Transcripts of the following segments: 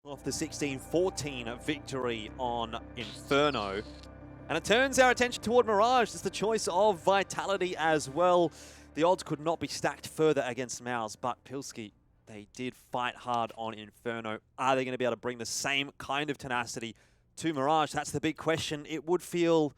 off the 16-14 victory on Inferno. And it turns our attention toward Mirage. It's the choice of Vitality as well. The odds could not be stacked further against MOUZ, but Pilski, they did fight hard on Inferno. Are they going to be able to bring the same kind of tenacity to Mirage? That's the big question. It would feel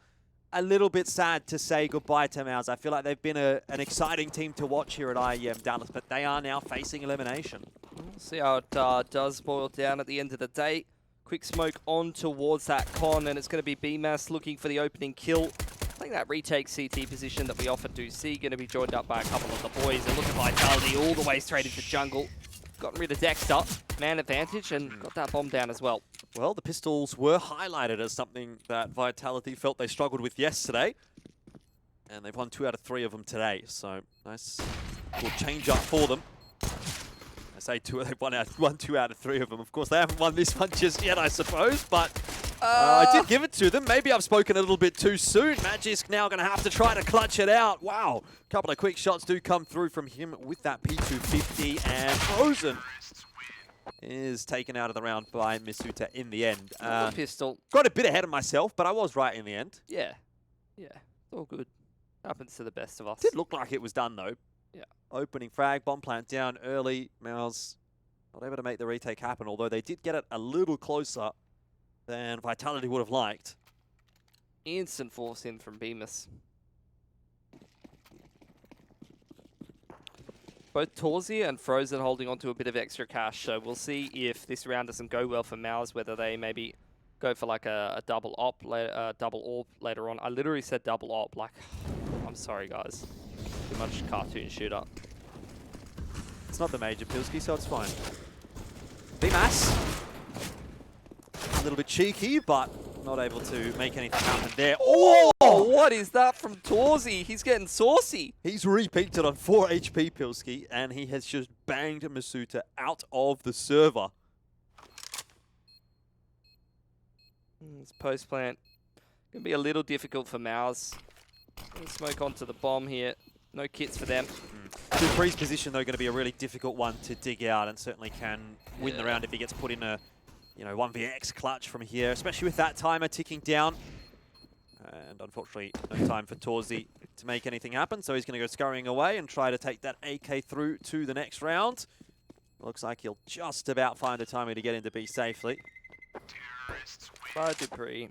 a little bit sad to say goodbye to MOUZ. I feel like they've been an exciting team to watch here at IEM Dallas, but they are now facing elimination. We'll see how it does boil down at the end of the day. Quick smoke on towards that con, and it's going to be BMAS looking for the opening kill. I think that retake CT position that we often do see, going to be joined up by a couple of the boys. And look at Vitality all the way straight into jungle. Gotten rid of Dexter, man advantage, and got that bomb down as well. Well, the pistols were highlighted as something that Vitality felt they struggled with yesterday. And they've won 2 out of 3 of them today. So, nice little change up for them. I say they've won 2 out of 3 of them. Of course, they haven't won this one just yet, I suppose. But I did give it to them. Maybe I've spoken a little bit too soon. Magisk now going to have to try to clutch it out. Wow. A couple of quick shots do come through from him with that P250. And Frozen is taken out of the round by Misuta in the end. Pistol. Got a bit ahead of myself, but I was right in the end. Yeah. Yeah. All good. Happens to the best of us. Did look like it was done, though. Yeah. Opening frag, bomb plant down early. MOUZ not able to make the retake happen, although they did get it a little closer than Vitality would have liked. Instant force in from Bemis. Both Torzi and Frozen holding on to a bit of extra cash, so we'll see if this round doesn't go well for MOUZ, whether they maybe go for like a double op, double AWP later on. I literally said double op, like, I'm sorry guys. Too much cartoon shooter. It's not the major Pilski, so it's fine. BMAS. A little bit cheeky, but not able to make anything happen there. Oh, what is that from Torzi? He's getting saucy. He's repeaked it on 4 HP, Pilski, and he has just banged Masuta out of the server. This post plant going to be a little difficult for MOUZ. Smoke onto the bomb here. No kits for them. Dupree's position, though, going to be a really difficult one to dig out, and certainly can win the round if he gets put in a 1vx clutch from here, especially with that timer ticking down. And unfortunately, no time for Torzi to make anything happen, so he's going to go scurrying away and try to take that AK through to the next round. Looks like he'll just about find a timing to get into B safely. By Dupree.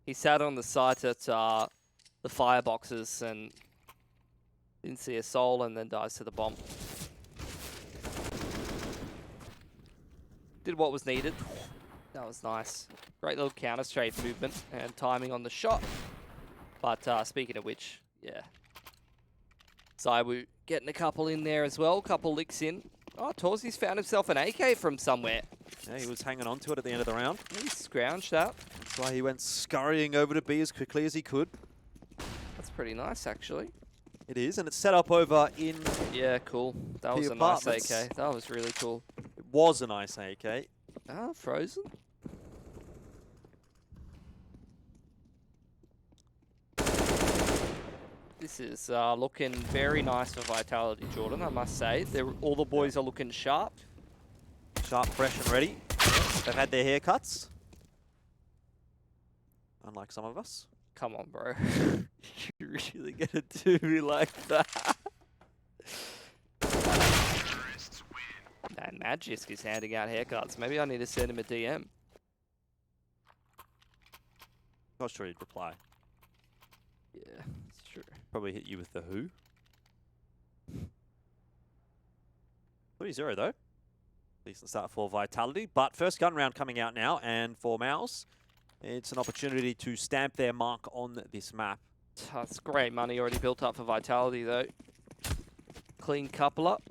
He sat on the site at the fireboxes and didn't see a soul, and then dies to the bomb. Did what was needed. That was nice. Great little counter-strafe movement and timing on the shot. But speaking of which, yeah. Zaiwu getting a couple in there as well. Couple licks in. Oh, Torzi's found himself an AK from somewhere. Yeah, he was hanging on to it at the end of the round. He scrounged that. That's why he went scurrying over to B as quickly as he could. That's pretty nice, actually. It is, and it's set up over in... Yeah, cool. That was a nice AK. That was really cool. It was a nice AK. Ah, Frozen. This is looking very nice for Vitality, Jordan, I must say. All the boys are looking sharp. Sharp, fresh and ready. They've had their haircuts. Unlike some of us. Come on, bro. You're really gonna do me like that? Man, Magisk is handing out haircuts. Maybe I need to send him a DM. Not sure he'd reply. Yeah, it's true. Probably hit you with the who. 3-0 though. Decent start for Vitality. But first gun round coming out now, and for MOUZ, it's an opportunity to stamp their mark on this map. That's great money already built up for Vitality though. Clean couple up.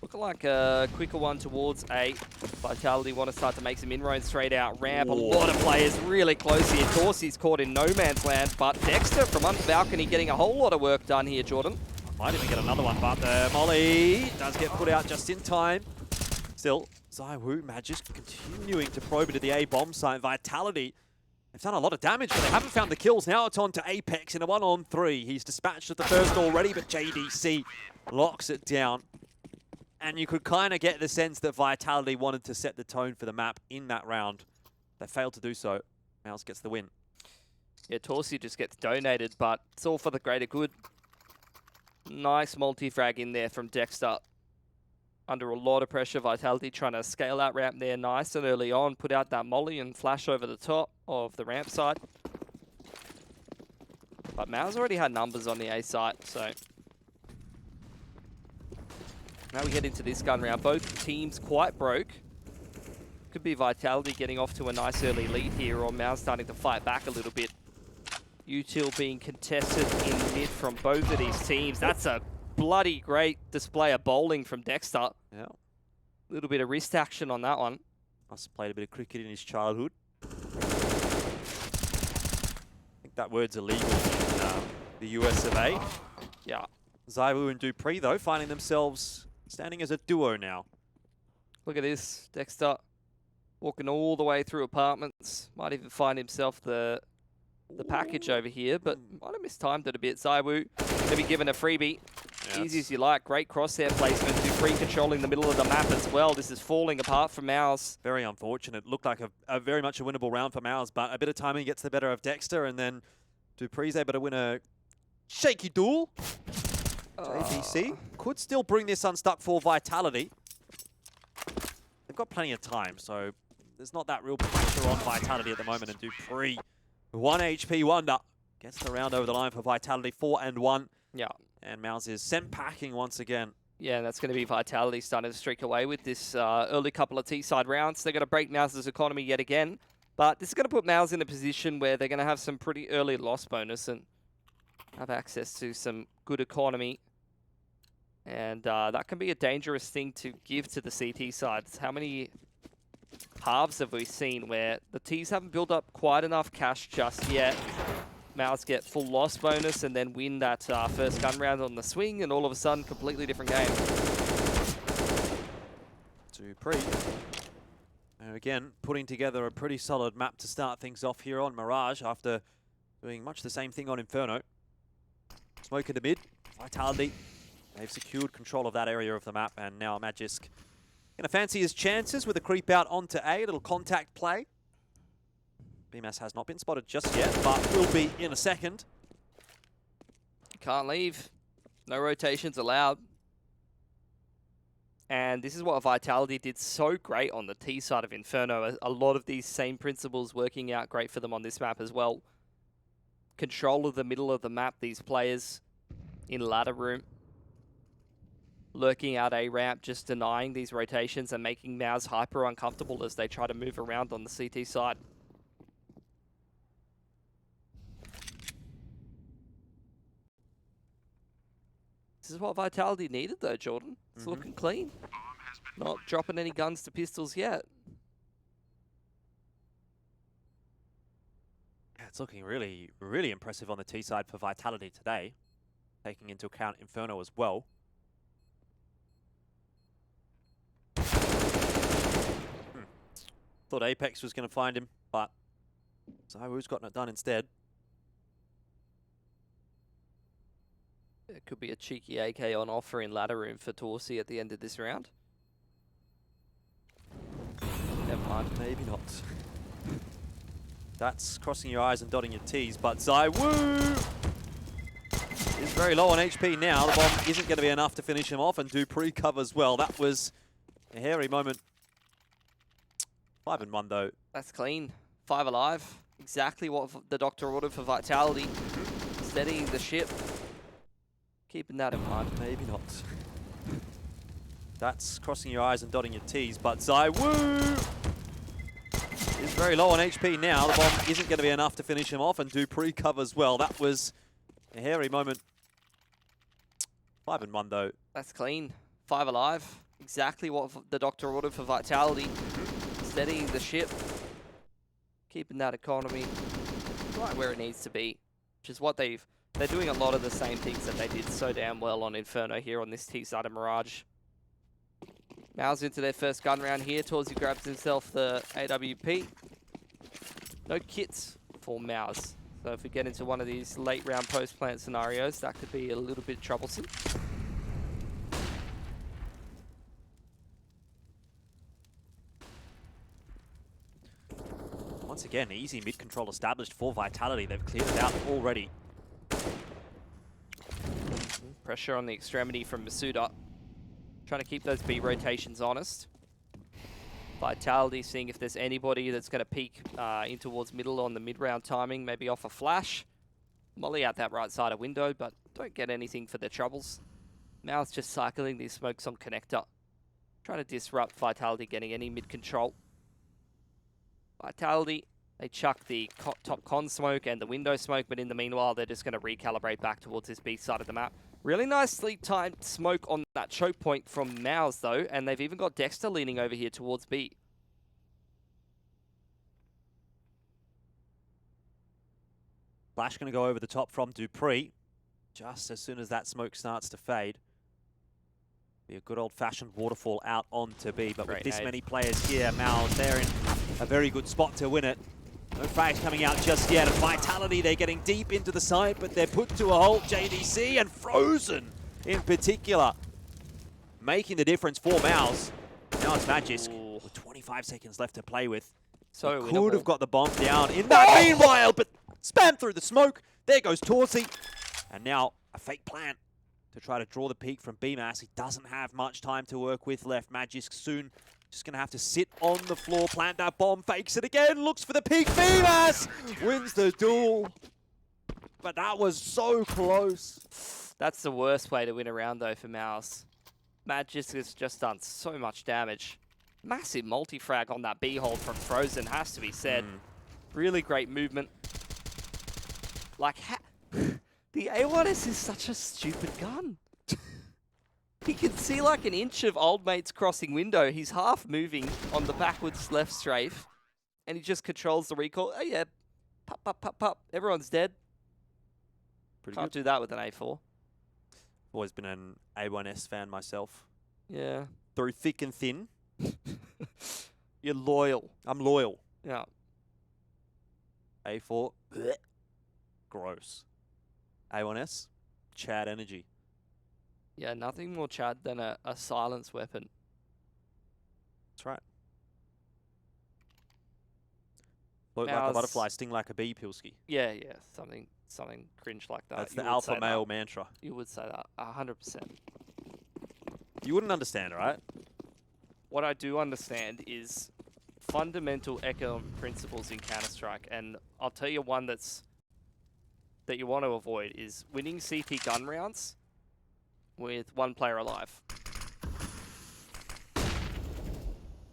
Looking like a quicker one towards A. Vitality want to start to make some inroads straight out ramp. A lot of players really close here. Torsi's caught in no man's land, but Dexter from under balcony getting a whole lot of work done here, Jordan. Might even get another one, but the molly does get put out just in time. Still, Zaiwu, Magisk continuing to probe into the A bomb site. Vitality, they've done a lot of damage, but they haven't found the kills. Now it's on to Apex in a 1-on-3. He's dispatched at the first already, but JDC locks it down. And you could kind of get the sense that Vitality wanted to set the tone for the map in that round. They failed to do so. MOUZ gets the win. Yeah, Torsi just gets donated, but it's all for the greater good. Nice multi-frag in there from Dexter. Under a lot of pressure, Vitality trying to scale out ramp there nice and early on. Put out that molly and flash over the top of the ramp side. But MOUZ already had numbers on the A site, so... Now we get into this gun round. Both teams quite broke. Could be Vitality getting off to a nice early lead here, or MOUZ starting to fight back a little bit. Util being contested in mid from both of these teams. That's a bloody great display of bowling from Dexter. Yeah. A little bit of wrist action on that one. Must have played a bit of cricket in his childhood. I think that word's illegal in the US of A. Yeah. ZywOo and Dupree, though, finding themselves standing as a duo now. Look at this. Dexter walking all the way through apartments. Might even find himself the package over here, but might have mistimed it a bit. ZywOo going to be given a freebie. Yeah, easy as you like. Great crosshair placement. Dupree controlling the middle of the map as well. This is falling apart from MOUZ. Very unfortunate. Looked like a very much a winnable round for MOUZ, but a bit of timing gets the better of Dexter, and then Dupree's able to win a shaky duel. JVC could still bring this unstuck for Vitality. They've got plenty of time, so there's not that real pressure on Vitality at the moment, and Dupree, 1 HP wonder, gets the round over the line for Vitality, 4-1. Yeah. And MOUZ is sent packing once again. Yeah, and that's going to be Vitality starting to streak away with this early couple of T-side rounds. They're going to break MOUZ's economy yet again. But this is going to put MOUZ in a position where they're going to have some pretty early loss bonus and have access to some good economy. And that can be a dangerous thing to give to the CT sides. How many halves have we seen where the Ts haven't built up quite enough cash just yet? MOUZ get full loss bonus and then win that first gun round on the swing, and all of a sudden, completely different game. Dupree. And again, putting together a pretty solid map to start things off here on Mirage after doing much the same thing on Inferno. Smoke in the mid, Vitality. They've secured control of that area of the map, and now Magisk gonna fancy his chances with a creep out onto A, a little contact play. BMS has not been spotted just yet, but will be in a second. Can't leave. No rotations allowed. And this is what Vitality did so great on the T side of Inferno. A lot of these same principles working out great for them on this map as well. Control of the middle of the map, these players in ladder room. Lurking out a ramp, just denying these rotations and making MOUZ hyper uncomfortable as they try to move around on the CT side. This is what Vitality needed though, Jordan. It's looking clean. Not dropping any guns to pistols yet. Yeah, it's looking really, really impressive on the T side for Vitality today, taking into account Inferno as well. Thought Apex was going to find him, but ZywOo's gotten it done instead. It could be a cheeky AK on offer in ladder room for Torsi at the end of this round. Never mind. Maybe not. That's crossing your I's and dotting your T's, but ZywOo is very low on HP now. The bomb isn't going to be enough to finish him off, and Dupree covers well. That was a hairy moment. 5-1 though. That's clean. 5 alive. Exactly what the doctor ordered for Vitality. Steadying the ship. Keeping that in mind. Maybe not. That's crossing your I's and dotting your T's, but ZywOo is very low on HP now. The bomb isn't going to be enough to finish him off, and Dupree covers well. That was a hairy moment. 5-1 though. That's clean. 5 alive. Exactly what the doctor ordered for Vitality. Steadying the ship. Keeping that economy right where it needs to be. Which is what they're doing a lot of the same things that they did so damn well on Inferno here on this T side of Mirage. MOUZ into their first gun round here. Torsi grabs himself the AWP. No kits for MOUZ. So if we get into one of these late round post plant scenarios, that could be a little bit troublesome. once again, easy mid-control established for Vitality. They've cleared it out already. Pressure on the extremity from Masuda. Trying to keep those B rotations honest. Vitality seeing if there's anybody that's going to peek in towards middle on the mid-round timing, maybe off a flash. Molly out that right side of window, but don't get anything for their troubles. MOUZ just cycling these smokes on connector. Trying to disrupt Vitality getting any mid-control. Vitality, they chuck the top con smoke and the window smoke, but in the meanwhile, they're just going to recalibrate back towards this B side of the map. Really nicely timed smoke on that choke point from MOUZ, though, and they've even got Dexter leaning over here towards B. Flash going to go over the top from Dupree. Just as soon as that smoke starts to fade. Be a good old-fashioned waterfall out onto B, but with this many players here, MOUZ, they're in a very good spot to win it. No frags coming out just yet. And Vitality, they're getting deep into the site, but they're put to a halt. JDC and Frozen, in particular, making the difference for MOUZ. Now it's Magisk with 25 seconds left to play with. So he could have got the bomb down in that meanwhile, but spam through the smoke. There goes Torsi. And now a fake plant to try to draw the peak from BMAS. He doesn't have much time to work with left. Magisk soon just going to have to sit on the floor, plant that bomb, fakes it again, looks for the peak. BMAS wins the duel. But that was so close. That's the worst way to win a round, though, for MOUZ. Magisk has just done so much damage. Massive multi-frag on that B hold from Frozen, has to be said. Really great movement. Like, the A1S is such a stupid gun. He can see like an inch of old mate's crossing window. He's half moving on the backwards left strafe, and he just controls the recoil. Oh yeah, pop, pop, pop, pop. Everyone's dead. Can't do that with an A4. Always been an A1S fan myself. Yeah. Through thick and thin. You're loyal. I'm loyal. Yeah. A4. Blech. Gross. A1S. Chad energy. Yeah, nothing more Chad than a silence weapon. That's right. Float like a butterfly, sting like a bee, Pilski. Yeah, yeah. Something cringe like that. That's the alpha male mantra. You would say that, 100%. You wouldn't understand, right? What I do understand is fundamental economic principles in Counter-Strike, and I'll tell you one that you want to avoid is winning CT gun rounds with one player alive.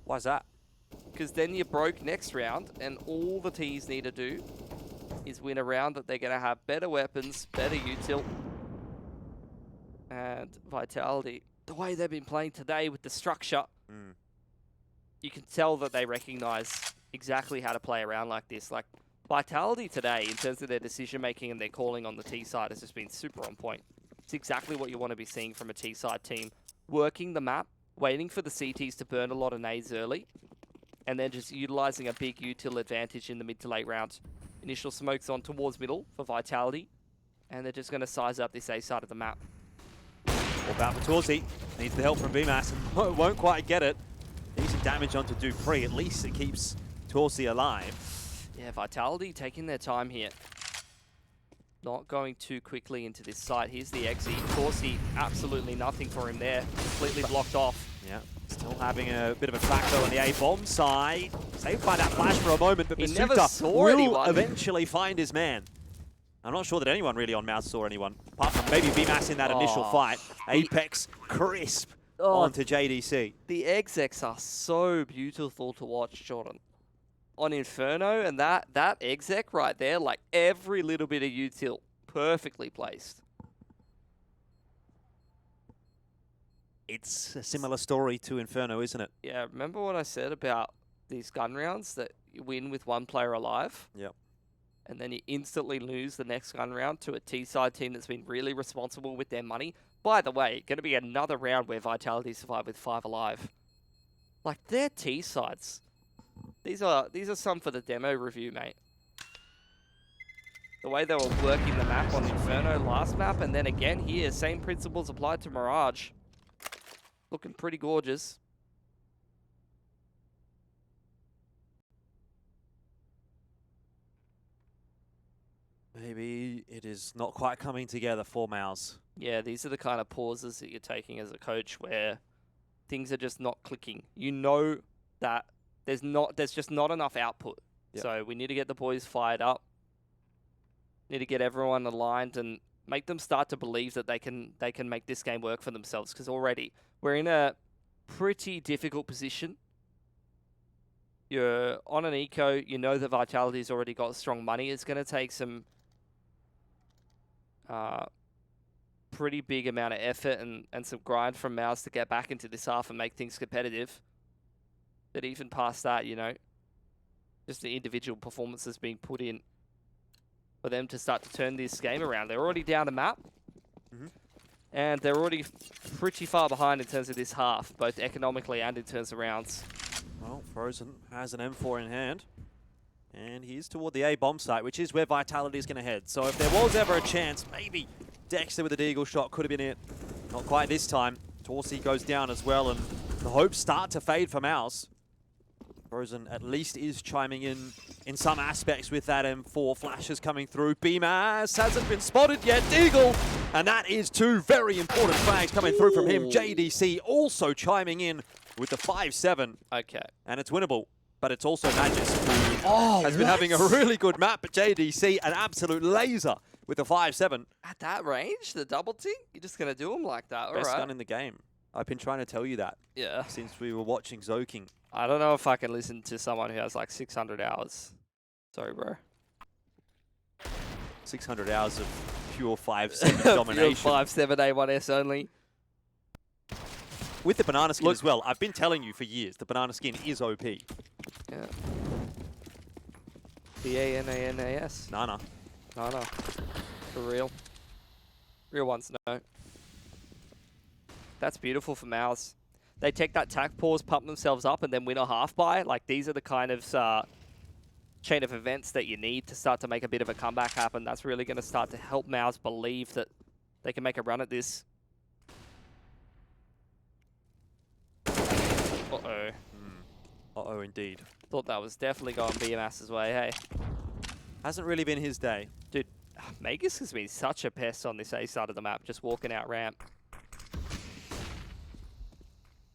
Why is that? Because then you're broke next round, and all the Ts need to do is win a round that they're going to have better weapons, better util, and Vitality. The way they've been playing today with the structure, you can tell that they recognize exactly how to play around like this. Like, Vitality today, in terms of their decision-making and their calling on the T side, has just been super on point. It's exactly what you want to be seeing from a T side team. Working the map, waiting for the CTs to burn a lot of nades early, and then just utilizing a big util advantage in the mid to late rounds. Initial smokes on towards middle for Vitality, and they're just going to size up this A side of the map. All about Torsi. Needs the help from BMAS and won't quite get it. Decent damage onto Dupree. At least it keeps Torsi alive. Yeah, Vitality taking their time here. Not going too quickly into this site. Here's the exit. Torsi, absolutely nothing for him there. Completely blocked off. Yeah, still having a bit of a crack though on the A-bomb side. Saved by that flash for a moment, but Masuda will eventually find his man. I'm not sure that anyone really on MOUZ saw anyone, apart from maybe BMAS in that initial fight. Apex crisp onto JDC. The execs are so beautiful to watch, Jordan. On Inferno, and that exec right there, like every little bit of util, perfectly placed. It's a similar story to Inferno, isn't it? Yeah, remember what I said about these gun rounds, that you win with one player alive? Yep. And then you instantly lose the next gun round to a T-side team that's been really responsible with their money. By the way, going to be another round where Vitality survive with 5 alive. Like, they're T-sides. These are some for the demo review, mate. The way they were working the map on Inferno last map, and then again here, same principles applied to Mirage. Looking pretty gorgeous. maybe it is not quite coming together for MOUZ. Yeah, these are the kind of pauses that you're taking as a coach where things are just not clicking. You know that there's just not enough output. Yep. So we need to get the boys fired up. Need to get everyone aligned and make them start to believe that they can make this game work for themselves, because already we're in a pretty difficult position. You're on an eco, you know that Vitality's already got strong money. It's going to take some pretty big amount of effort and some grind from MOUZ to get back into this half and make things competitive. But even past that, you know, just the individual performances being put in for them to start to turn this game around. They're already down the map. And they're already pretty far behind in terms of this half, both economically and in terms of rounds. Well, Frozen has an M4 in hand. And he's toward the A bomb site, which is where Vitality is going to head. So if there was ever a chance, maybe Dexter with a deagle shot could have been it. Not quite this time. Torsi goes down as well, and the hopes start to fade for MOUZ. Frozen at least is chiming in some aspects with that M4. Flashes coming through. BMAS hasn't been spotted yet. Deagle! And that is two very important frags coming through from him. JDC also chiming in with the 5-7. Okay. And it's winnable. But it's also Magis, who has been having a really good map. But JDC, an absolute laser with the 5-7. At that range, the double team? You're just going to do them like that? All right. Best gun in the game. I've been trying to tell you that. Yeah. Since we were watching Zoking. I don't know if I can listen to someone who has like 600 hours. Sorry, bro. 600 hours of pure 5-7 domination. Pure 5-7 A1S only. With the banana skin as well. I've been telling you for years, the banana skin is OP. Yeah. B-A-N-A-N-A-S. Nana. Nana. For real. Real ones, no. That's beautiful for MOUZ. They take that tack pause, pump themselves up, and then win a half by. Like, these are the kind of chain of events that you need to start to make a bit of a comeback happen. That's really going to start to help MOUZ believe that they can make a run at this. Uh-oh. Uh-oh, indeed. Thought that was definitely going BMS's way, hey. Hasn't really been his day. Dude, Magus has been such a pest on this A side of the map, just walking out ramp.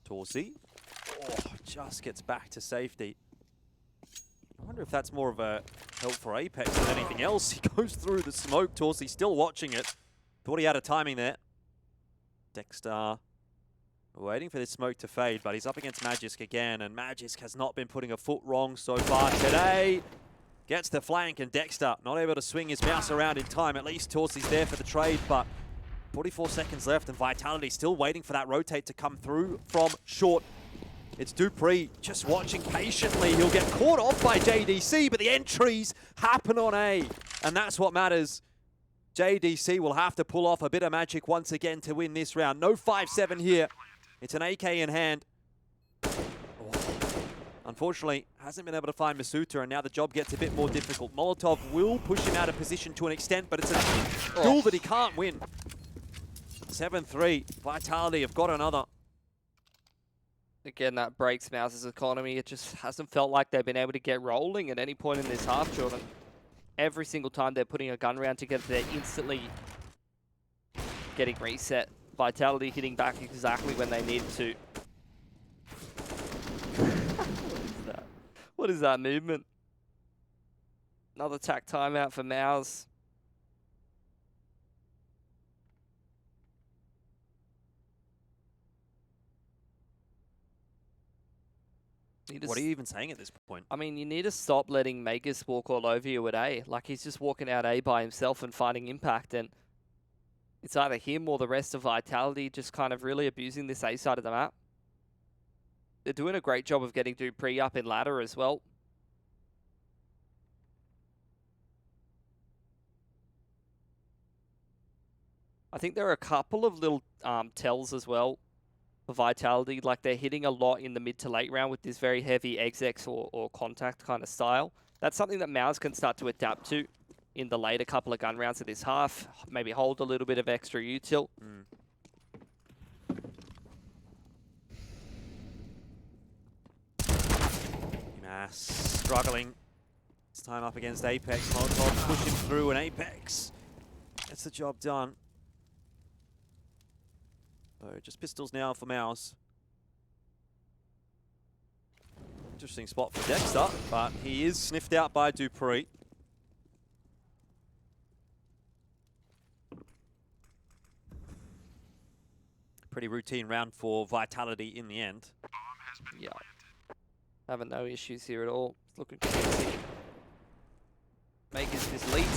Torsi. Oh, just gets back to safety. I wonder if that's more of a help for Apex than anything else. He goes through the smoke. Torsi still watching it. Thought he had a timing there. Dexter waiting for this smoke to fade, but he's up against Magisk again, and Magisk has not been putting a foot wrong so far today. Gets the flank, and Dexter not able to swing his mouse around in time. At least Torsi's there for the trade, but 44 seconds left, and Vitality still waiting for that rotate to come through from short. It's Dupree just watching patiently. He'll get caught off by JDC, but the entries happen on A, and that's what matters. JDC will have to pull off a bit of magic once again to win this round. No 5-7 here. It's an AK in hand. Oh. Unfortunately, hasn't been able to find Masuta, and now the job gets a bit more difficult. Molotov will push him out of position to an extent, but it's a duel that he can't win. 7-3. Vitality have got another. Again, that breaks MOUZ's economy. It just hasn't felt like they've been able to get rolling at any point in this half, Jordan. Every single time they're putting a gun round together, they're instantly getting reset. Vitality hitting back exactly when they need to. What is that? What is that movement? Another tack timeout for MOUZ. What are you even saying at this point? I mean, you need to stop letting Magus walk all over you at A. Like, he's just walking out A by himself and finding impact, and it's either him or the rest of Vitality just kind of really abusing this A side of the map. They're doing a great job of getting Dupree up in ladder as well. I think there are a couple of little tells as well for Vitality. Like, they're hitting a lot in the mid to late round with this very heavy execs or contact kind of style. That's something that MOUZ can start to adapt to in the later couple of gun rounds of this half. Maybe hold a little bit of extra util. Mass struggling It's time up against Apex. Molotov pushing through, and Apex gets the job done. So just pistols now for MOUZ. Interesting spot for Dexter, but he is sniffed out by Dupree. Pretty routine round for Vitality in the end. Yeah. Having no issues here at all. It's looking convincing. Makers this lead.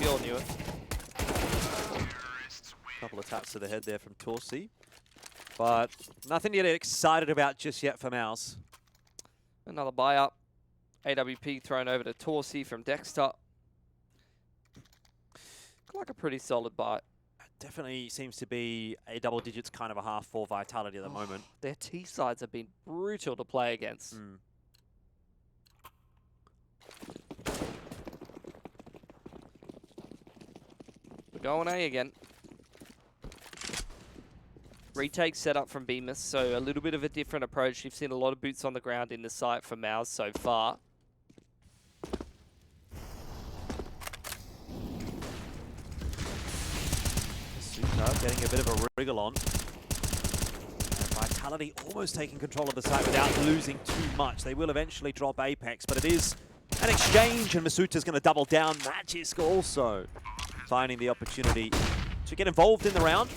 We all knew it. Couple of taps to the head there from Torsi. But nothing to get excited about just yet for MOUZ. Another buy up. AWP thrown over to Torsi from Dexter. Look like a pretty solid buy. Definitely seems to be a double digits kind of a half for Vitality at the moment. Their T sides have been brutal to play against. We're going A again. Retake set up from Bemis, so a little bit of a different approach. You've seen a lot of boots on the ground in the site from MOUZ so far. Getting a bit of a wriggle on. And Vitality almost taking control of the site without losing too much. They will eventually drop Apex, but it is an exchange, and Masuta's going to double down. Magisk also finding the opportunity to get involved in the round.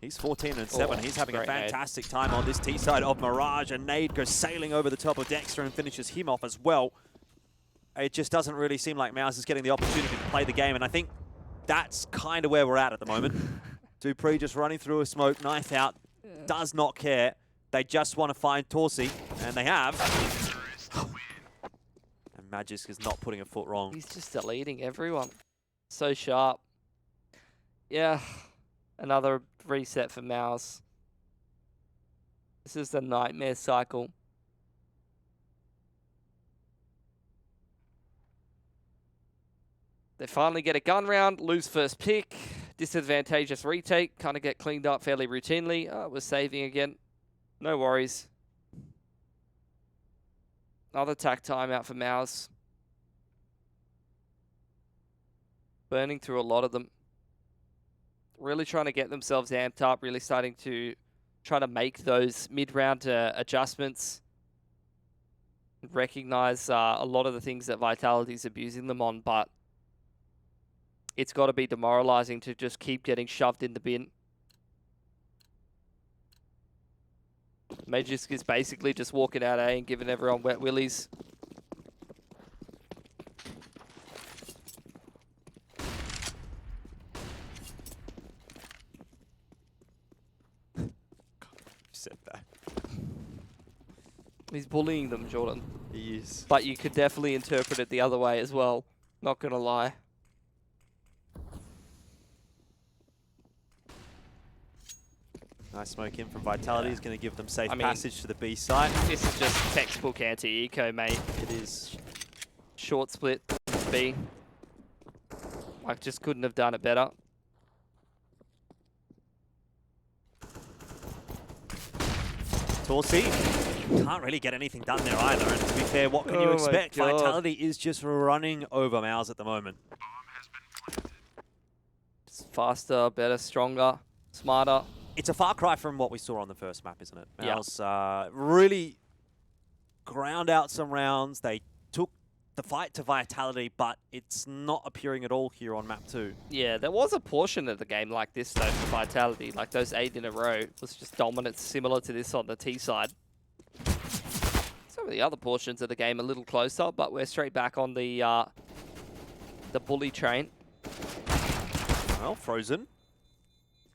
He's 14-7. He's having a fantastic time on this T side of Mirage, and nade goes sailing over the top of Dexter and finishes him off as well. It just doesn't really seem like MOUZ is getting the opportunity to play the game, and I think that's kind of where we're at the moment. Dupree just running through a smoke, knife out, does not care. They just want to find Torsi, and they have. And Magisk is not putting a foot wrong. He's just deleting everyone. So sharp. Yeah, another reset for MOUZ. This is the nightmare cycle. They finally get a gun round, lose first pick, disadvantageous retake, kind of get cleaned up fairly routinely. We're saving again. No worries. Another tack timeout for MOUZ. Burning through a lot of them. Really trying to get themselves amped up, really starting to try to make those mid-round adjustments. Recognize a lot of the things that Vitality's abusing them on, but it's got to be demoralizing to just keep getting shoved in the bin. Magisk is basically just walking out A and giving everyone wet willies. Said that. He's bullying them, Jordan. He is. But you could definitely interpret it the other way as well. Not gonna lie. Nice smoke in from Vitality is going to give them safe passage to the B site. This is just textbook anti-eco, mate. It is. Short split, B. I just couldn't have done it better. Torsi can't really get anything done there either. And to be fair, what can you expect? Vitality is just running over MOUZ at the moment. Just faster, better, stronger, smarter. It's a far cry from what we saw on the first map, isn't it? Yeah. MOUZ really ground out some rounds. They took the fight to Vitality, but it's not appearing at all here on map 2. Yeah, there was a portion of the game like this, though, for Vitality. Like those 8 in a row was just dominance, similar to this on the T side. Some of the other portions of the game a little closer, but we're straight back on the bully train. Well, Frozen.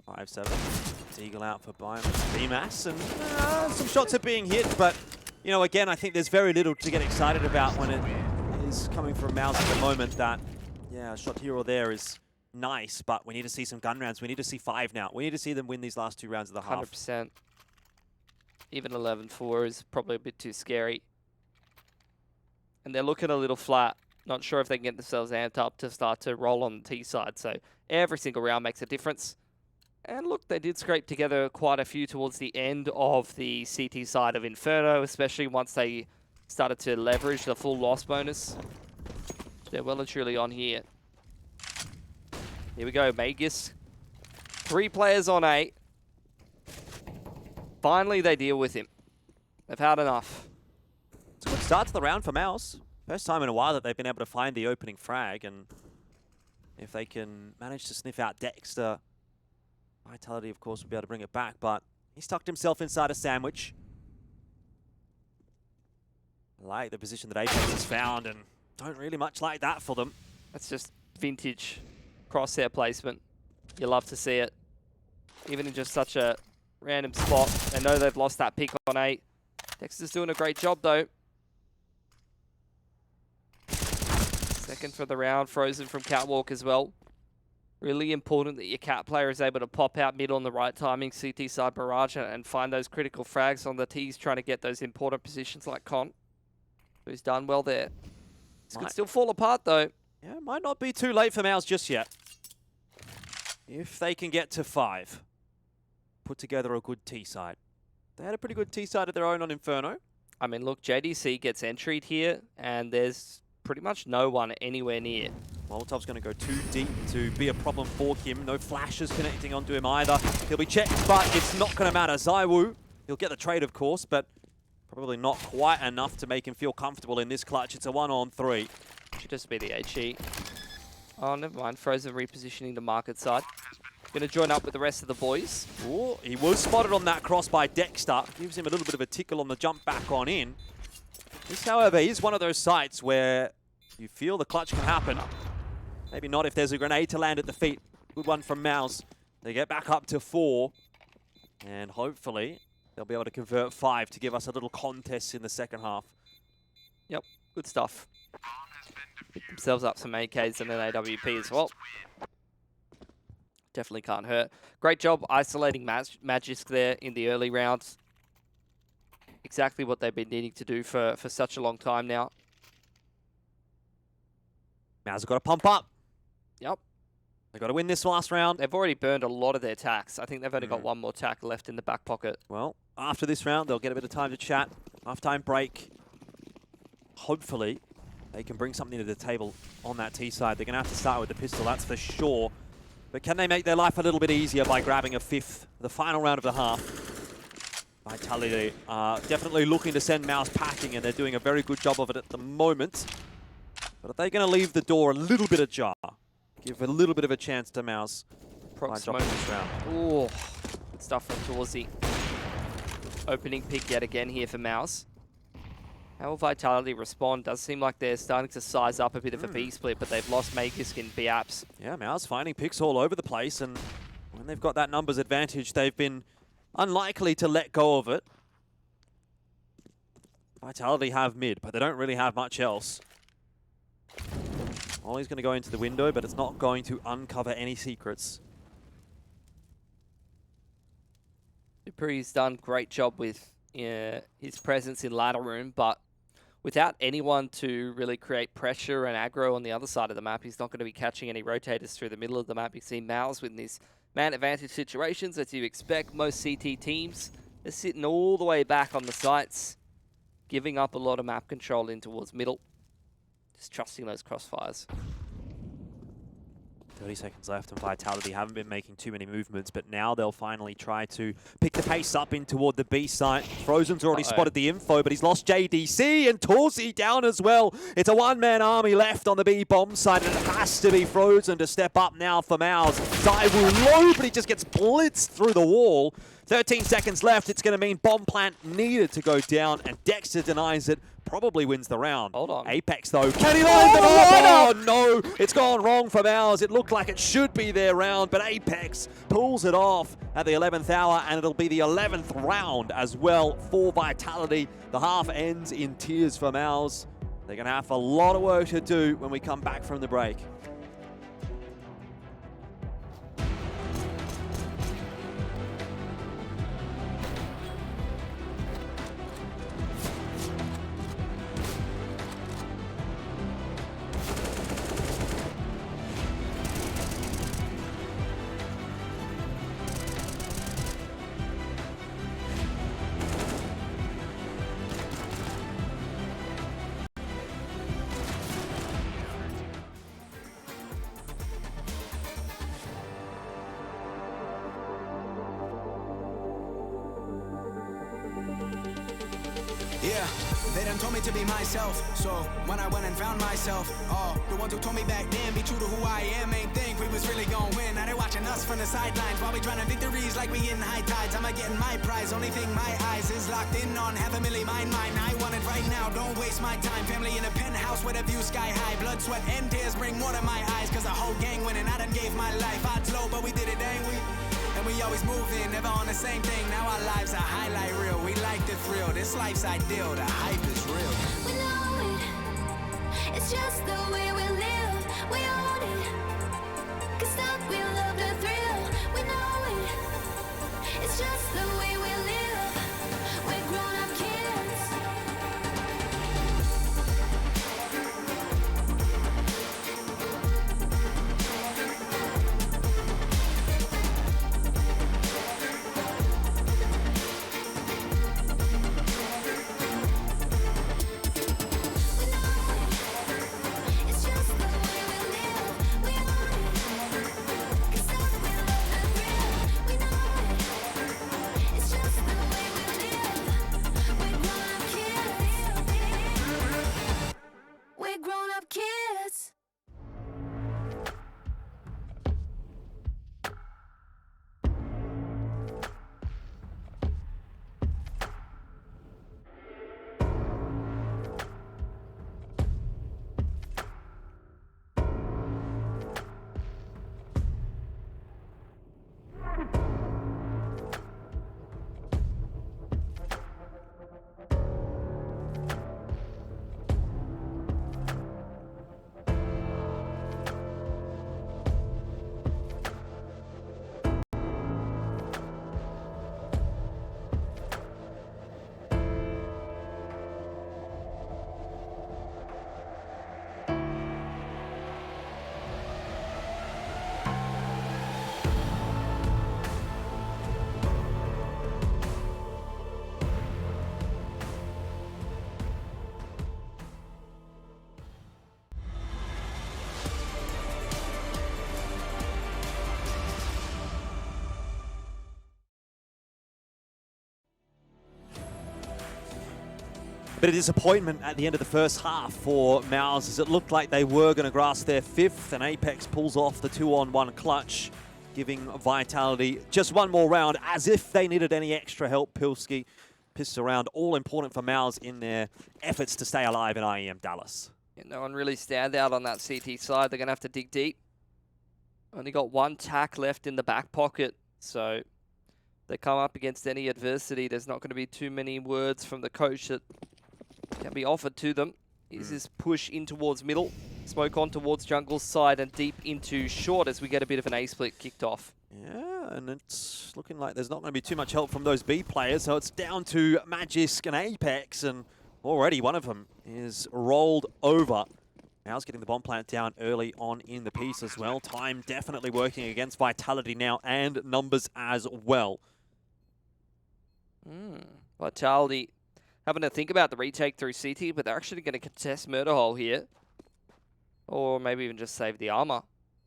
5-7. Eagle out for BMAS, and some shots are being hit, but, you know, again, I think there's very little to get excited about when it is coming from MOUZ at the moment. That, yeah, a shot here or there is nice, but we need to see some gun rounds. We need to see 5 now. We need to see them win these last 2 rounds of the half. 100%. Even 11-4 is probably a bit too scary. And they're looking a little flat. Not sure if they can get themselves amped up to start to roll on the T side. So every single round makes a difference. And look, they did scrape together quite a few towards the end of the CT side of Inferno, especially once they started to leverage the full loss bonus. They're well and truly on here. Here we go, Magus. 3 players on 8. Finally, they deal with him. They've had enough. It's a good start to the round for MOUZ. First time in a while that they've been able to find the opening frag, and if they can manage to sniff out Dexter, Vitality, of course, will be able to bring it back, but he's tucked himself inside a sandwich. I like the position that Apex has found, and don't really much like that for them. That's just vintage crosshair placement. You love to see it. Even in just such a random spot. They know they've lost that pick on 8. Dexter's doing a great job, though. Second for the round, frozen from Catwalk as well. Really important that your Cat player is able to pop out mid on the right timing, CT side Mirage, and find those critical frags on the T's, trying to get those important positions like Con, who's done well there. This could still fall apart, though. Yeah, might not be too late for MOUZ just yet. If they can get to 5, put together a good T side. They had a pretty good T side of their own on Inferno. I mean, look, JDC gets entried here, and there's pretty much no one anywhere near. Molotov's going to go too deep to be a problem for him. No flashes connecting onto him either. He'll be checked, but it's not going to matter. ZywOo, he'll get the trade, of course, but probably not quite enough to make him feel comfortable in this clutch. It's a 1-on-3. Should just be the HE. Oh, never mind. Frozen repositioning the market side. Going to join up with the rest of the boys. Ooh, he was spotted on that cross by Dexter. Gives him a little bit of a tickle on the jump back on in. This, however, is one of those sites where you feel the clutch can happen. Maybe not if there's a grenade to land at the feet. Good one from MOUZ. They get back up to 4. And hopefully they'll be able to convert 5 to give us a little contest in the second half. Yep, good stuff. Pick themselves up some AKs and an AWP as well. Definitely can't hurt. Great job isolating Magisk there in the early rounds. Exactly what they've been needing to do for such a long time now. MOUZ have got to pump up. Yep. They've got to win this last round. They've already burned a lot of their tacks. I think they've only got one more tack left in the back pocket. Well, after this round, they'll get a bit of time to chat. Half-time break. Hopefully, they can bring something to the table on that T side. They're going to have to start with the pistol, that's for sure. But can they make their life a little bit easier by grabbing a 5th, the final round of the half? Vitality are definitely looking to send MOUZ packing, and they're doing a very good job of it at the moment. But are they going to leave the door a little bit ajar? Give a little bit of a chance to MOUZ by dropping this round. Ooh, good stuff from Torsey. Opening pick yet again here for MOUZ. How will Vitality respond? Does seem like they're starting to size up a bit of a B split, but they've lost Magisk and Biaps. Yeah, MOUZ finding picks all over the place, and when they've got that numbers advantage, they've been unlikely to let go of it. Vitality have mid, but they don't really have much else. Ollie's going to go into the window, but it's not going to uncover any secrets. Dupree's done a great job with his presence in ladder room, but without anyone to really create pressure and aggro on the other side of the map, he's not going to be catching any rotators through the middle of the map. You see MOUZ with these man advantage situations, as you expect most CT teams. They're sitting all the way back on the sites, giving up a lot of map control in towards middle. Just trusting those crossfires. 30 seconds left, and Vitality haven't been making too many movements, but now they'll finally try to pick the pace up in toward the B site. Frozen's already spotted the info, but he's lost JDC, and Torsey down as well. It's a one-man army left on the B bomb side, and it has to be Frozen to step up now for MOUZ. ZywOo low, but he just gets blitzed through the wall. 13 seconds left. It's going to mean bomb plant needed to go down, and Dexter denies it. Probably wins the round. Hold on. Apex, though. Can he line them up? Oh, no. It's gone wrong for MOUZ. It looked like it should be their round, but Apex pulls it off at the 11th hour, and it'll be the 11th round as well for Vitality. The half ends in tears for MOUZ. They're going to have a lot of work to do when we come back from the break. Yeah, they done told me to be myself. So when I went and found myself, the ones who told me back then, be true to who I am, ain't think we was really gonna win. Now they watching us from the sidelines while we trying victories like we in high tides. I'm getting my prize, only thing my eyes is locked in on. Have a milli mine. I want it right now, don't waste my time. Family in a penthouse with a view sky high. Blood, sweat, and tears bring water to my eyes. Cause the whole gang winning, I done gave my life. Odds low, but we did it, ain't we? And we always moving, never on the same thing. Now our lives are highlight reel. We like the thrill, this life's ideal. The hype is real. We know it, it's just the way we live. We own it, cause stop, we love the thrill. We know it, it's just the way we live. We're grown-up kids. Kids. Bit of disappointment at the end of the first half for MOUZ as it looked like they were going to grasp their fifth, and Apex pulls off the 2-on-1 clutch, giving Vitality just one more round as if they needed any extra help. Pilski pissed around, all important for MOUZ in their efforts to stay alive in IEM Dallas. Yeah, no one really stand out on that CT side. They're going to have to dig deep. Only got one tack left in the back pocket, so they come up against any adversity. There's not going to be too many words from the coach that can be offered to them. Is this push in towards middle, smoke on towards jungle's side, and deep into short as we get a bit of an A-split kicked off. Yeah, and it's looking like there's not going to be too much help from those B players, so it's down to Magisk and Apex, and already one of them is rolled over. MOUZ getting the bomb plant down early on in the piece as well. Time definitely working against Vitality now, and numbers as well. Vitality having to think about the retake through CT, but they're actually going to contest Murder Hole here. Or maybe even just save the armor.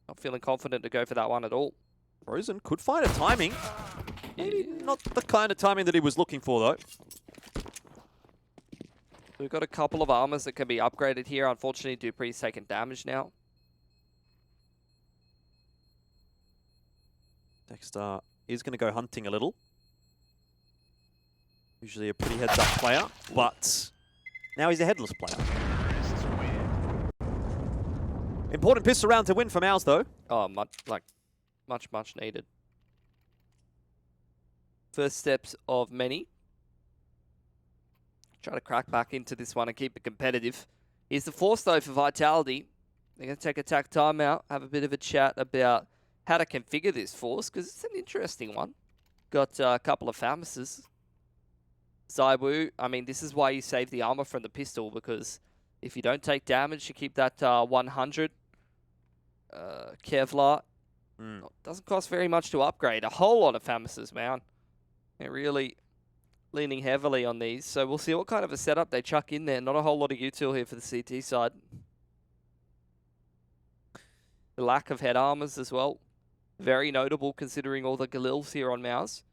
Not feeling confident to go for that one at all. Frozen could find a timing. Maybe not the kind of timing that he was looking for, though. We've got a couple of armors that can be upgraded here. Unfortunately, Dupree's taken damage now. Dexter is going to go hunting a little. Usually a pretty heads-up player, but now he's a headless player. Important pistol round to win for MOUZ, though. Oh, much needed. First steps of many. Try to crack back into this one and keep it competitive. Here's the force, though, for Vitality. They're going to take a tack timeout, have a bit of a chat about how to configure this force, because it's an interesting one. Got a couple of Famouses. Zaiwu, I mean, this is why you save the armor from the pistol, because if you don't take damage, you keep that 100. Kevlar. Doesn't cost very much to upgrade. A whole lot of Famouses, man. They're really leaning heavily on these. So we'll see what kind of a setup they chuck in there. Not a whole lot of util here for the CT side. The lack of head armors as well. Very notable considering all the Galils here on MOUZ.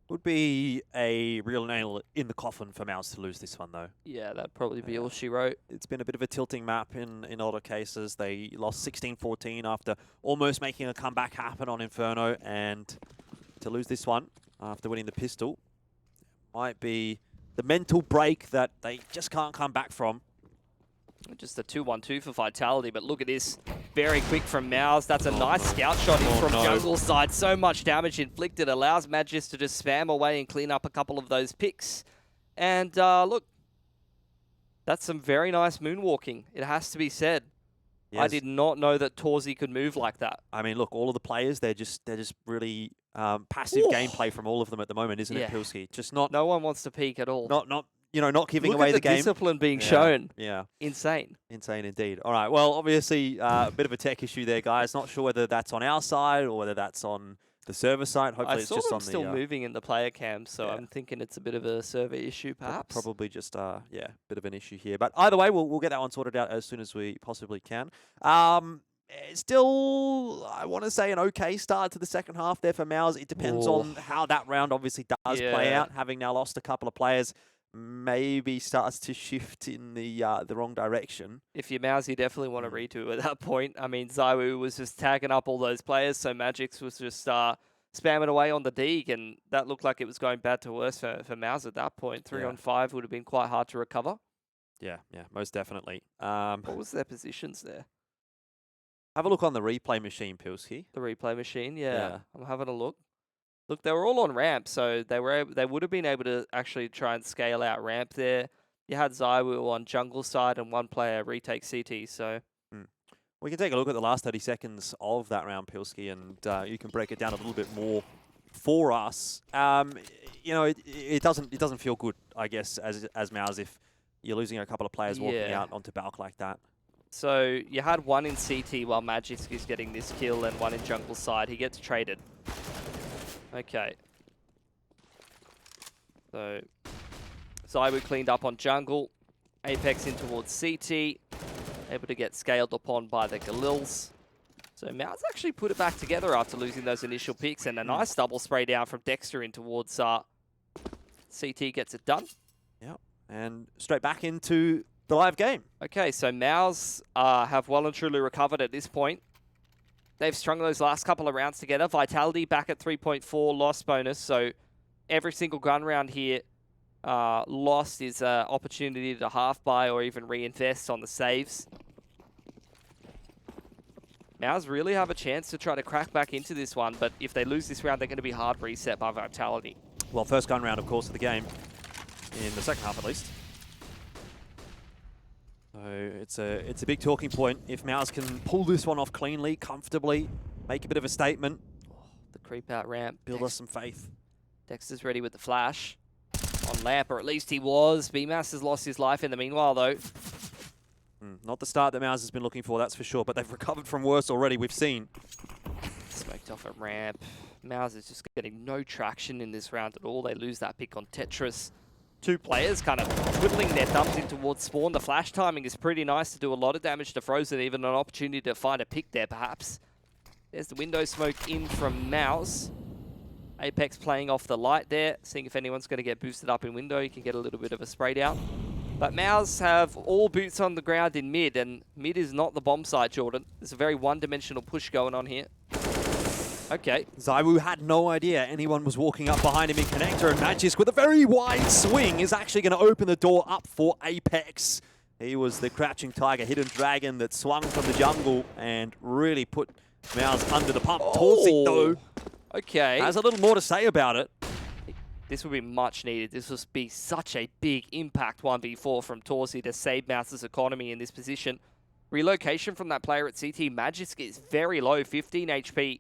Would be a real nail in the coffin for MOUZ to lose this one, though. Yeah, that'd probably be all she wrote. It's been a bit of a tilting map in other cases. They lost 16-14 after almost making a comeback happen on Inferno, and to lose this one after winning the pistol might be the mental break that they just can't come back from. Just a 2-1-2 for Vitality, but look at this. Very quick from MOUZ. That's a nice scout shot in from jungle side. So much damage inflicted. Allows Magis to just spam away and clean up a couple of those picks. And look, that's some very nice moonwalking. It has to be said. Yes. I did not know that Torzi could move like that. I mean, look, all of the players, they're just really passive gameplay from all of them at the moment, isn't it, Pilski? Just not. No one wants to peek at all. Not giving away the game. Discipline being shown. Yeah. Insane. Insane indeed. All right. Well, obviously, a bit of a tech issue there, guys. Not sure whether that's on our side or whether that's on the server side. Hopefully, it's just on the... still moving in the player cam, so I'm thinking it's a bit of a server issue, perhaps. Probably just, bit of an issue here. But either way, we'll get that one sorted out as soon as we possibly can. Still, I want to say an okay start to the second half there for MOUZ. It depends on how that round obviously does play out. Having now lost a couple of players, maybe starts to shift in the wrong direction. If you're MOUZ, you definitely want to redo at that point. I mean, Zywoo was just tagging up all those players, so Magix was just spamming away on the Deeg, and that looked like it was going bad to worse for MOUZ at that point. 3-on-5 would have been quite hard to recover. Yeah, most definitely. What was their positions there? Have a look on the replay machine, Pilski. The replay machine, yeah. I'm having a look. Look, they were all on ramp, so they would have been able to actually try and scale out ramp there. You had Zywoo on jungle side and one player retake CT, so... We can take a look at the last 30 seconds of that round, Pilski, and you can break it down a little bit more for us. It doesn't feel good, I guess, as MOUZ if you're losing a couple of players walking out onto Balk like that. So you had one in CT while Magisk is getting this kill and one in jungle side. He gets traded. Okay. So Zywoo cleaned up on jungle. Apex in towards CT. Able to get scaled upon by the Galils. So MOUZ actually put it back together after losing those initial picks, and a nice double spray down from Dexter in towards CT gets it done. Yep. And straight back into the live game. Okay, so MOUZ have well and truly recovered at this point. They've strung those last couple of rounds together. Vitality back at 3.4 loss bonus, so every single gun round here lost is an opportunity to half buy or even reinvest on the saves. MOUZ really have a chance to try to crack back into this one, but if they lose this round, they're going to be hard reset by Vitality. Well, first gun round, of course, of the game, in the second half at least. So it's a big talking point. If MOUZ can pull this one off cleanly, comfortably, make a bit of a statement. The creep out ramp. Build us some faith. Dexter's ready with the flash. On lamp, or at least he was. BMAS has lost his life in the meanwhile, though. Not the start that MOUZ has been looking for, that's for sure, but they've recovered from worse already, we've seen. Smoked off a ramp. MOUZ is just getting no traction in this round at all. They lose that pick on Tetris. Two players kind of twiddling their thumbs in towards spawn. The flash timing is pretty nice to do a lot of damage to Frozen, even an opportunity to find a pick there, perhaps. There's the window smoke in from MOUZ. Apex playing off the light there, seeing if anyone's going to get boosted up in window. You can get a little bit of a spray down. But MOUZ have all boots on the ground in mid, and mid is not the bomb site, Jordan. There's a very one-dimensional push going on here. Okay. Zywoo had no idea anyone was walking up behind him in connector, and Magisk with a very wide swing is actually going to open the door up for Apex. He was the crouching tiger, hidden dragon that swung from the jungle and really put MOUZ under the pump. Torzi, though, has a little more to say about it. This would be much needed. This would be such a big impact 1v4 from Torzi to save MOUZ's economy in this position. Relocation from that player at CT Magisk is very low, 15 HP.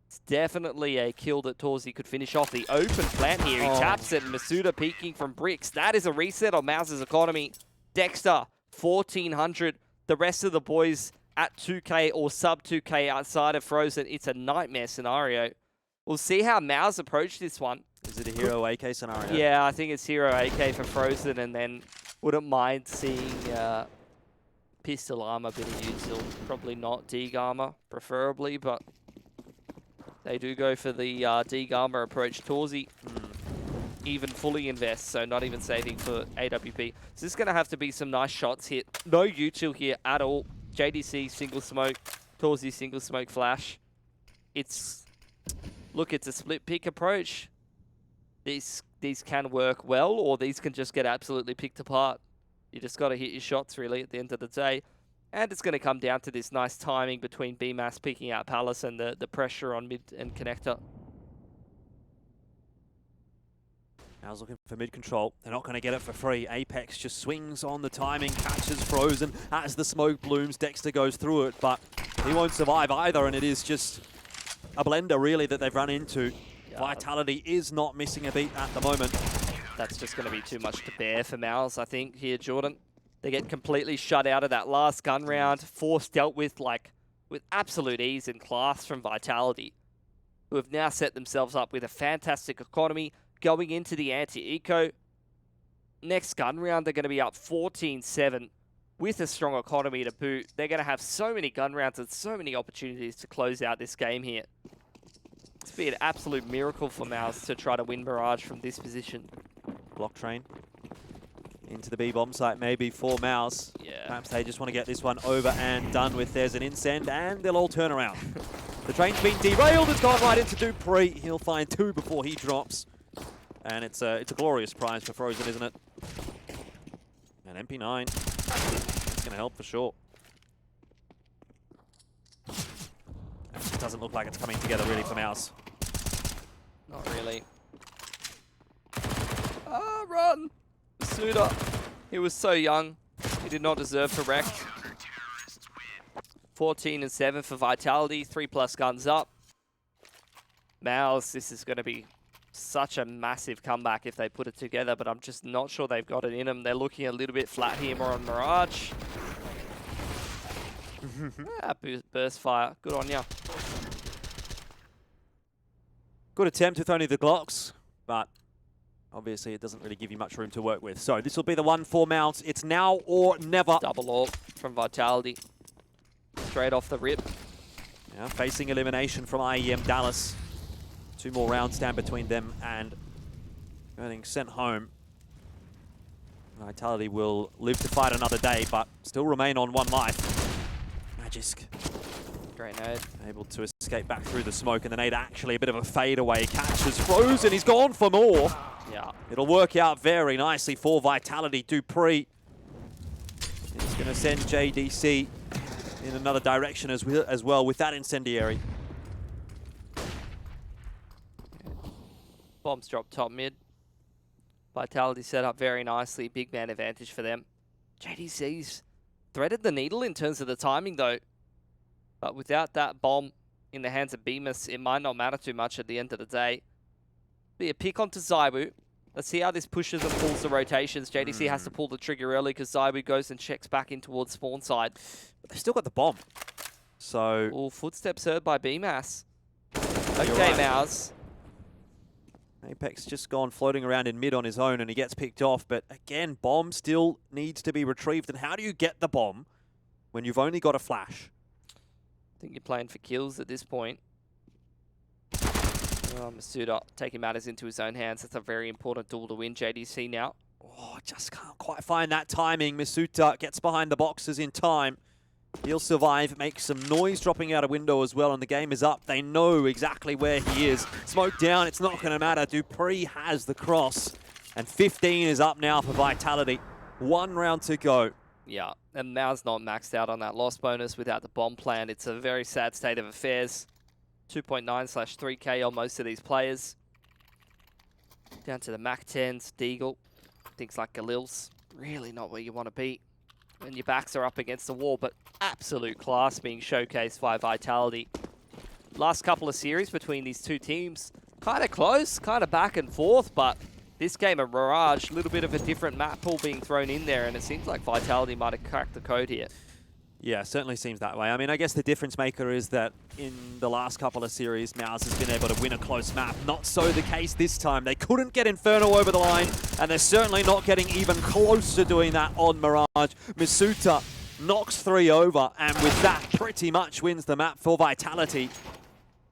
It's definitely a kill that Torzi could finish off. The open plant here, he taps it, and Masuda peeking from bricks. That is a reset on MOUZ's economy. Dexter, 1400. The rest of the boys at 2k or sub 2k outside of Frozen. It's a nightmare scenario. We'll see how MOUZ approach this one. Is it a hero AK scenario? Yeah, I think it's hero AK for Frozen, and then wouldn't mind seeing pistol armor being used. Probably not Deeg armor, preferably, but They do go for the D-Gamma approach. Torzi even fully invests, so not even saving for AWP. So this is going to have to be some nice shots hit. No util here at all. JDC single smoke, Torzi single smoke flash. Look, it's a split pick approach. These can work well, or these can just get absolutely picked apart. You just got to hit your shots, really, at the end of the day. And it's going to come down to this nice timing between BMAS picking out Palace and the pressure on mid and connector. MOUZ looking for mid control. They're not going to get it for free. Apex just swings on the timing, catches Frozen as the smoke blooms. Dexter goes through it, but he won't survive either, and it is just a blender, really, that they've run into. Yeah. Vitality is not missing a beat at the moment. That's just going to be too much to bear for MOUZ, I think, here, Jordan. They get completely shut out of that last gun round. Force dealt with, with absolute ease and class from Vitality, who have now set themselves up with a fantastic economy going into the anti-eco. Next gun round, they're going to be up 14-7 with a strong economy to boot. They're going to have so many gun rounds and so many opportunities to close out this game here. It's been an absolute miracle for MOUZ to try to win Mirage from this position. Block train into the B bomb site maybe for MOUZ. Yeah. Perhaps they just want to get this one over and done with. There's an incend and they'll all turn around. The train's been derailed. It's gone right into Dupree. He'll find two before he drops. And it's a glorious prize for Frozen, isn't it? And MP9. It's going to help for sure. It doesn't look like it's coming together really for MOUZ. Not really. Run! Suda. He was so young. He did not deserve to wreck. 14-7 for Vitality. 3+ guns up. MOUZ, this is going to be such a massive comeback if they put it together, but I'm just not sure they've got it in them. They're looking a little bit flat here, more on Mirage. Burst fire. Good on ya. Good attempt with only the Glocks, but obviously it doesn't really give you much room to work with. So this will be the one for MOUZ. It's now or never. Double AWP from Vitality. Straight off the rip. Yeah, facing elimination from IEM Dallas. 2 more rounds stand between them and getting sent home. Vitality will live to fight another day, but still remain on 1 life. Magisk. Great nade. Able to escape back through the smoke, and the nade actually a bit of a fadeaway. Catches Frozen, he's gone for more. Yeah. It'll work out very nicely for Vitality. Dupree is going to send JDC in another direction as well with that incendiary. Bombs drop top mid. Vitality set up very nicely. Big man advantage for them. JDC's threaded the needle in terms of the timing though. But without that bomb in the hands of Bemis, it might not matter too much at the end of the day. Be a pick onto Zaiwu. Let's see how this pushes and pulls the rotations. JDC has to pull the trigger early because Zaiwu goes and checks back in towards spawn side. But they've still got the bomb. So... Oh, footsteps heard by BMAS. You're Okay, right. MOUZ. Apex just gone floating around in mid on his own and he gets picked off. But again, bomb still needs to be retrieved. And how do you get the bomb when you've only got a flash? I think you're playing for kills at this point. Masuda taking matters into his own hands. That's a very important duel to win. JDC now. Oh, just can't quite find that timing. Masuta gets behind the boxes in time. He'll survive, make some noise dropping out a window as well, and the game is up. They know exactly where he is. Smoke down, it's not going to matter. Dupree has the cross, and 15 is up now for Vitality. 1 round to go. Yeah, and MOUZ not maxed out on that loss bonus without the bomb plan. It's a very sad state of affairs. 2.9/3K on most of these players. Down to the MAC-10s, Deagle, things like Galil's. Really not where you want to be when your backs are up against the wall, but absolute class being showcased by Vitality. Last couple of series between these two teams, kind of close, kind of back and forth, but this game of Mirage, a little bit of a different map pool being thrown in there, and it seems like Vitality might have cracked the code here. Yeah, certainly seems that way. I mean, I guess the difference maker is that in the last couple of series, MOUZ has been able to win a close map. Not so the case this time. They couldn't get Inferno over the line, and they're certainly not getting even close to doing that on Mirage. Masuta knocks 3 over, and with that, pretty much wins the map for Vitality.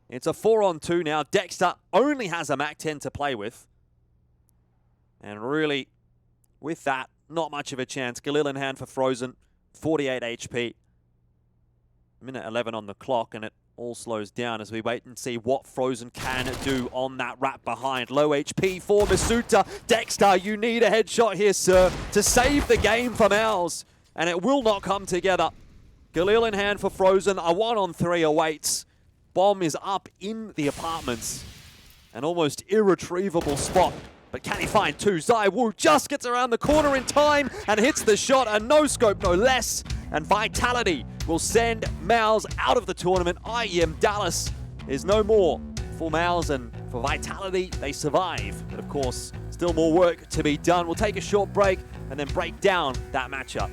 It's a 4-on-2 now. Dexter only has a MAC-10 to play with. And really, with that, not much of a chance. Galil in hand for Frozen, 48 HP. Minute 11 on the clock, and it all slows down as we wait and see what Frozen can do on that wrap behind. Low HP for Masuta. Dexter, you need a headshot here, sir, to save the game for MOUZ. And it will not come together. Galil in hand for Frozen. A 1-on-3 awaits. Bomb is up in the apartments. An almost irretrievable spot. But can he find two? ZywOo just gets around the corner in time and hits the shot. A no-scope, no less. And Vitality will send MOUZ out of the tournament. IEM Dallas is no more for MOUZ, and for Vitality, they survive. But of course, still more work to be done. We'll take a short break and then break down that matchup.